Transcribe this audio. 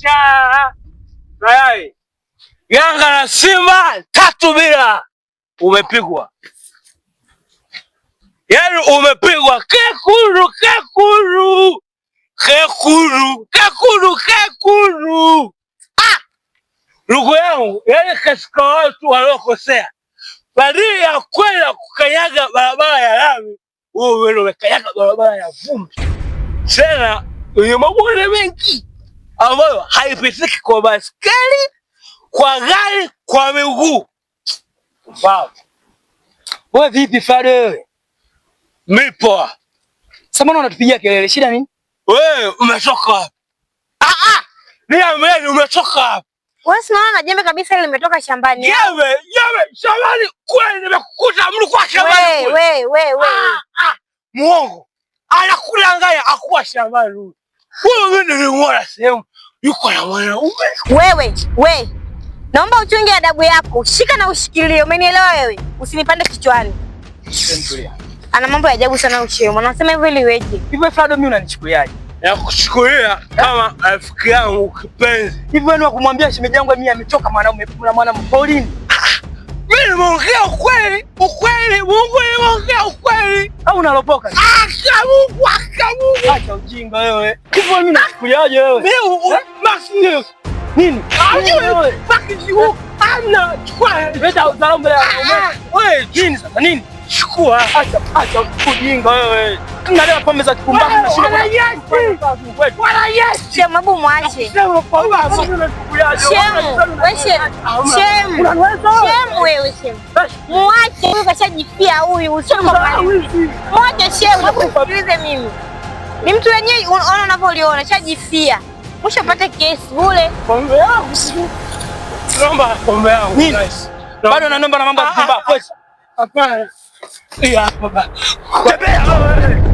Acha. Mayai. Yanga na Simba 3-0. Umepigwa. Yaani umepigwa kekuru. Ndugu yangu, yaani katika watu waliokosea, badala ya kwenda kukanyaga barabara ya lami, wewe umekanyaga barabara ya vumbi. Tena yenye mabonde mengi ambayo haipitiki kwa baskeli, kwa gari, kwa miguu. Wow. Wewe vipi Fado wewe? Mimi poa. Sasa mbona unatupigia kelele? Shida nini? Wewe umetoka wapi? Niambie umetoka wapi? Wewe unaona na jembe kabisa ile limetoka shambani. Jembe shambani kweli nimekukuta mlikuwa shambani. Wewe. Muongo. Anakudanganya akuwa shambani. Wewe nilimwona sehemu yuko na mwanaume. Wewe. Naomba uchunge adabu yako. Shika na ushikilie. Umenielewa wewe? Usinipande kichwani. Ana mambo ya ajabu sana Uchemo. Anasema hivyo ili weje. Hivyo Fado mimi unanichukuliaje? Nakuchukulia kama rafiki yangu kipenzi. Hivyo wewe kumwambia shemeji yangu mimi ametoka mwanaume Paulini. Mimi nimeongea ukweli. Mungu nimeongea ukweli. Au unalopoka? Mungu. Acha ujinga wewe. Hivyo mimi nachukuliaje wewe? Mimi nini? Wewe fucking you. Ana chukua. Leta salamu mbele ya wewe. Nini sasa nini? Chukua. Acha ujinga wewe. Tunalea pombe za kipumbavu na shida. Wala yes. Shemu, hebu mwache. Shemu, wewe shemu. Mwache huyu kashajifia huyu, usio mali. Mwache shemu, sikilize mimi. Ni mtu wenyewe unaona unavyoliona, shajifia. Ushapata kesi bure. Pombe yangu. Naomba pombe yangu. Nice. Bado naomba na mambo ya kipumbavu. Hapana. Iya, baba. Tembea wewe.